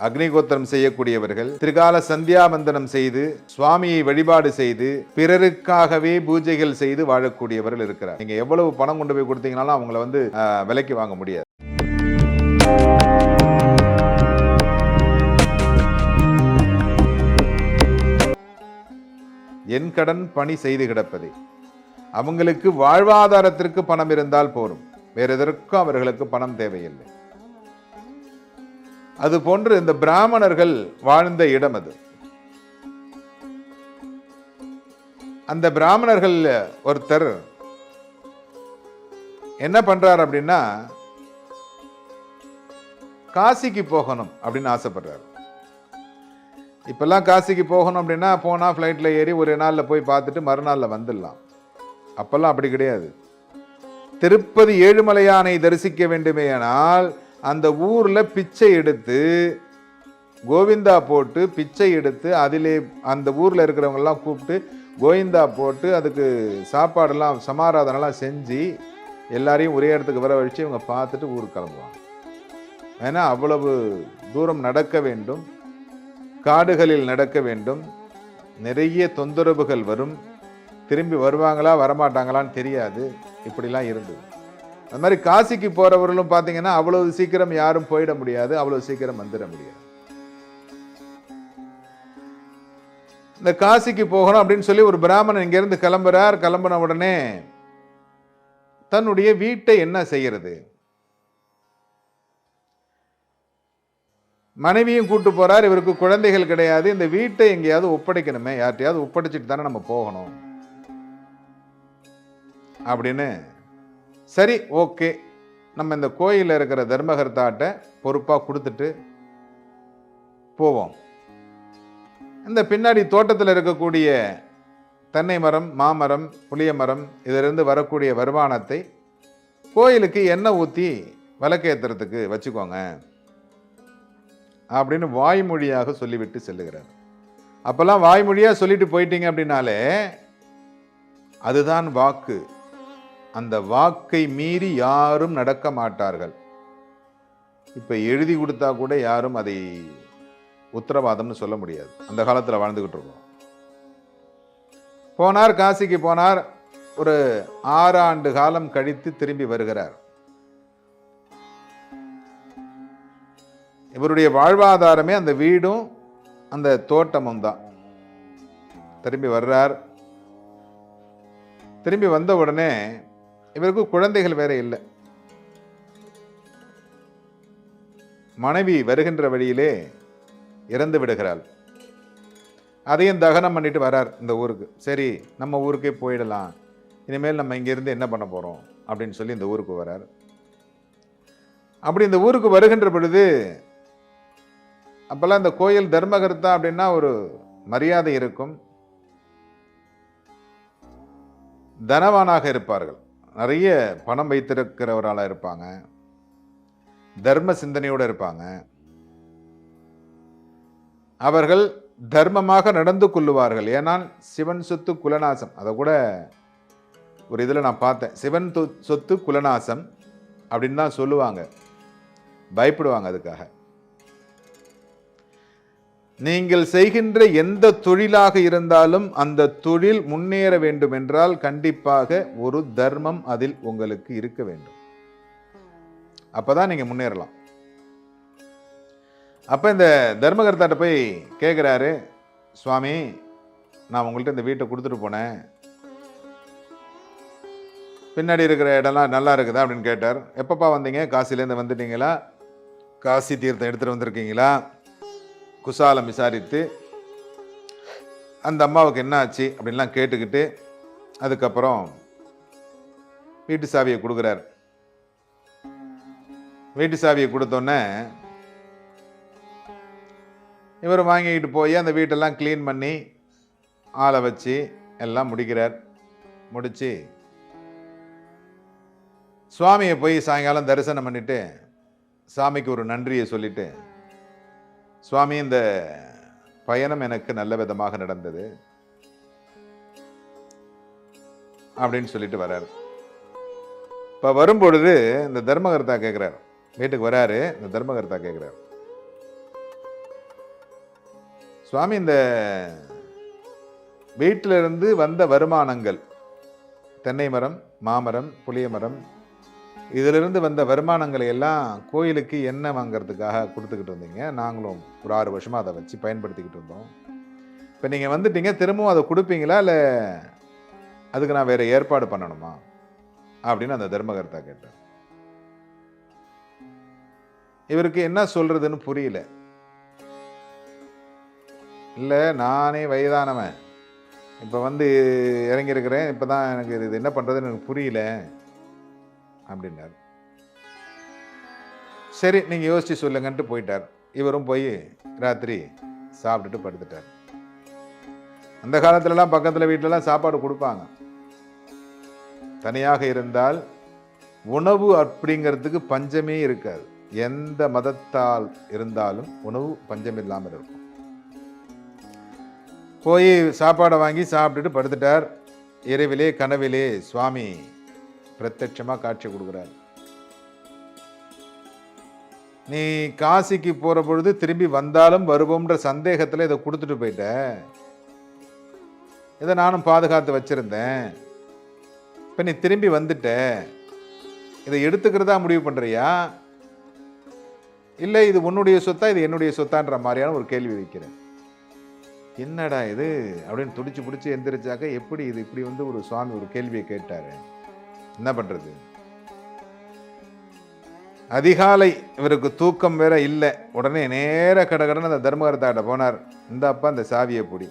அக்னிகோத்திரம் செய்யக்கூடியவர்கள், திரிகால சந்தியாவந்தனம் செய்து சுவாமியை வழிபாடு செய்து பிறருக்காகவே பூஜைகள் செய்து வாழக்கூடியவர்கள் இருக்கிறார். நீங்க எவ்வளவு பணம் கொண்டு போய் கொடுத்தீங்கனாலும் அவங்கள விலைக்கு வாங்க முடியாது. என் கடன் பணி செய்து கிடப்பதை, அவங்களுக்கு வாழ்வாதாரத்திற்கு பணம் இருந்தால் போரும், வேற எதற்கும் அவர்களுக்கு பணம் தேவையில்லை. அது போன்று இந்த பிராமணர்கள் வாழ்ந்த இடம் அது. அந்த பிராமணர்கள் ஒருத்தர் என்ன பண்றார் அப்படின்னா, காசிக்கு போகணும் அப்படின்னு ஆசைப்படுறாரு. இப்பெல்லாம் காசிக்கு போகணும் அப்படின்னா போனா ஃப்ளைட்ல ஏறி ஒரு நாள்ல போய் பார்த்துட்டு மறுநாள்ல வந்துடலாம். அப்பெல்லாம் அப்படி கிடையாது. திருப்பதி ஏழுமலையானை தரிசிக்க வேண்டுமேயானால் அந்த ஊர்ல பிச்சை எடுத்து கோவிந்தா போட்டு பிச்சை எடுத்து அதிலே அந்த ஊர்ல இருக்கிறவங்க எல்லாம் கூப்பிட்டு கோவிந்தா போட்டு அதுக்கு சாப்பாடெல்லாம் சமாராதனெல்லாம் செஞ்சு எல்லாரையும் ஒரே இடத்துக்கு வர வச்சு இவங்க பார்த்துட்டு ஊருக்கு கிளம்புவாங்க. ஏன்னா அவ்வளவு தூரம் நடக்க வேண்டும், காடுகளில் நடக்க வேண்டும், நிறைய தொந்தரவுகள் வரும், திரும்பி வருவாங்களா வரமாட்டாங்களான்னு தெரியாது, இப்படிலாம் இருந்தது. அது மாதிரி காசிக்கு போறவர்களும் பார்த்தீங்கன்னா அவ்வளவு சீக்கிரம் யாரும் போயிட முடியாது, அவ்வளவு சீக்கிரம் வந்துட முடியாது. இந்த காசிக்கு போகணும் அப்படின்னு சொல்லி ஒரு பிராமணன் இங்கிருந்து கிளம்புறார். கிளம்பின உடனே தன்னுடைய வீட்டை என்ன செய்யறது, மனைவியும் கூட்டு போறார். இவருக்கு குழந்தைகள் கிடையாது. இந்த வீட்டை எங்கேயாவது ஒப்படைக்கணுமே, யார்ட்டையாவது ஒப்படைச்சிட்டு தானே நம்ம போகணும் அப்படின்னு, சரி ஓகே நம்ம இந்த கோயிலில் இருக்கிற தர்மகர்த்தாட்ட பொறுப்பாக கொடுத்துட்டு போவோம். இந்த பின்னாடி தோட்டத்தில் இருக்கக்கூடிய தென்னை மரம், மாமரம், புளிய மரம் இதிலிருந்து வரக்கூடிய வருமானத்தை கோயிலுக்கு எண்ணெய் ஊற்றி விளக்கேற்றுறதுக்கு வச்சுக்கோங்க அப்படின்னு வாய்மொழியாக சொல்லிவிட்டு செல்லுகிறார். அப்பெல்லாம் வாய்மொழியாக சொல்லிட்டு போயிட்டீங்க அப்படின்னாலே அதுதான் வாக்கு. அந்த வாக்கை மீறி யாரும் நடக்க மாட்டார்கள். இப்ப எழுதி கொடுத்தா கூட யாரும் அதை உத்தரவாதம்னு சொல்ல முடியாது. அந்த காலத்துல வாழ்ந்துகிட்டு இருக்கோம். போனார், காசிக்கு போனார். ஒரு 6 ஆண்டு காலம் கழித்து திரும்பி வருகிறார். இவருடைய வாழ்வாதாரமே அந்த வீடும் அந்த தோட்டமும் தான். திரும்பி வர்றார். திரும்பி வந்த உடனே இவருக்கு குழந்தைகள் வேற இல்லை. மனைவி வருகின்ற வழியிலே இறந்து விடுகிறாள். அதையும் தகனம் பண்ணிட்டு வரார் இந்த ஊருக்கு. சரி நம்ம ஊருக்கே போயிடலாம், இனிமேல் நம்ம இங்கிருந்து என்ன பண்ண போறோம் அப்படின்னு சொல்லி இந்த ஊருக்கு வரார். அப்படி இந்த ஊருக்கு வருகின்ற பொழுது அப்பெல்லாம் இந்த கோயில் தர்மகர்த்தா அப்படின்னா ஒரு மரியாதை இருக்கும், தனவானாக இருப்பார்கள், நிறைய பணம் வைத்திருக்கிறவராக இருப்பாங்க, தர்ம சிந்தனையோடு இருப்பாங்க. அவர்கள் தர்மமாக நடந்து கொள்ளுவார்கள். ஏனால் சிவன் சொத்து குலநாசம், அதை கூட ஒரு இதில் நான் பார்த்தேன். சிவன் சொத்து குலநாசம் அப்படின்னு தான் சொல்லுவாங்க, பயப்படுவாங்க அதுக்காக. நீங்கள் செய்கின்ற எந்த தொழிலாக இருந்தாலும் அந்த தொழில் முன்னேற வேண்டும் என்றால் கண்டிப்பாக ஒரு தர்மம் அதில் உங்களுக்கு இருக்க வேண்டும். அப்பதான் நீங்க முன்னேறலாம். அப்ப இந்த தர்மகர்த்தாட்ட போய் கேட்கிறாரு, சுவாமி நான் உங்கள்கிட்ட இந்த வீட்டை கொடுத்துட்டு போனேன், பின்னாடி இருக்கிற இடம்லாம் நல்லா இருக்குதா அப்படின்னு கேட்டார். எப்பப்பா வந்தீங்க? காசிலேருந்து வந்துட்டீங்களா? காசி தீர்த்தம் எடுத்துட்டு வந்திருக்கீங்களா? குசாலம் விசாரித்து அந்த அம்மாவுக்கு என்ன ஆச்சு அப்படின்லாம் கேட்டுக்கிட்டு அதுக்கப்புறம் வீட்டு சாவியை கொடுக்குறார். வீட்டு சாவியை கொடுத்தோன்னே இவர் வாங்கிக்கிட்டு போய் அந்த வீட்டெல்லாம் கிளீன் பண்ணி ஆளை வச்சு எல்லாம் முடிக்கிறார். முடிச்சு சுவாமியை போய் சாயங்காலம் தரிசனம் பண்ணிட்டு சாமிக்கு ஒரு நன்றியை சொல்லிட்டு, சுவாமி இந்த பயணம் எனக்கு நல்ல விதமாக நடந்தது அப்படின்னு சொல்லிட்டு வர்றாரு. இப்ப வரும்பொழுது இந்த தர்மகர்த்தா கேட்கிறார், வீட்டுக்கு வராரு. இந்த தர்மகர்த்தா கேட்கிறார், சுவாமி, இந்த வீட்டிலிருந்து வந்த வருமானங்கள், தென்னை மரம், மாமரம், புளிய மரம், இதிலிருந்து வந்த வருமானங்களை எல்லாம் கோயிலுக்கு எண்ணெய் வாங்கிறதுக்காக கொடுத்துக்கிட்டு இருந்தீங்க. நாங்களும் ஒரு 6 வருஷமாக அதை வச்சு பயன்படுத்திக்கிட்டு இருந்தோம். இப்போ நீங்கள் வந்துட்டீங்க, திரும்பவும் அதை கொடுப்பீங்களா, இல்லை அதுக்கு நான் வேறு ஏற்பாடு பண்ணணுமா அப்படின்னு அந்த தர்மகர்த்தா கேட்டார். இவருக்கு என்ன சொல்றதுன்னு புரியல. இல்லை, நானே வயதானவன், இப்போ வந்து இறங்கியிருக்கிறேன், இப்போ தான் எனக்கு இது என்ன பண்ணுறதுன்னு எனக்கு புரியல அப்படின்னார். சரி, நீங்கள் யோசிச்சு சொல்லுங்கன்ட்டு போயிட்டார். இவரும் போய் ராத்திரி சாப்பிட்டுட்டு படுத்துட்டார். அந்த காலத்துலலாம் பக்கத்தில் வீட்டிலலாம் சாப்பாடு கொடுப்பாங்க. தனியாக இருந்தால் உணவு அப்படிங்கிறதுக்கு பஞ்சமே இருக்காது. எந்த மதத்தால் இருந்தாலும் உணவு பஞ்சம் இல்லாமல் இருக்கும். போய் சாப்பாடை வாங்கி சாப்பிட்டுட்டு படுத்துட்டார். இரவிலே கனவிலே சுவாமி பிரத்யட்சமாக காட்சி கொடுக்குறார். நீ காசிக்கு போகிற பொழுது திரும்பி வந்தாலும் வருவோம்ன்ற சந்தேகத்தில் இதை கொடுத்துட்டு போயிட்ட. இதை நானும் பாதுகாத்து வச்சிருந்தேன். இப்போ நீ திரும்பி வந்துட்ட, இதை எடுத்துக்கிறதா முடிவு பண்ணுறியா, இல்லை இது உன்னுடைய சொத்தா இது என்னுடைய சொத்தான்ற மாதிரியான ஒரு கேள்வி வைக்கிறேன். என்னடா இது அப்படின்னு துடிச்சு பிடிச்சி எந்திரிச்சாக்க, எப்படி இது இப்படி வந்து ஒரு சுவாமி ஒரு கேள்வியை கேட்டாரு, என்ன பண்ணுறது? அதிகாலை இவருக்கு தூக்கம் வேற இல்லை. உடனே நேர கடகடன்னு அந்த தர்மகர்த்தாட்ட போனார். இந்த அப்பா அந்த சாவியை பிடி.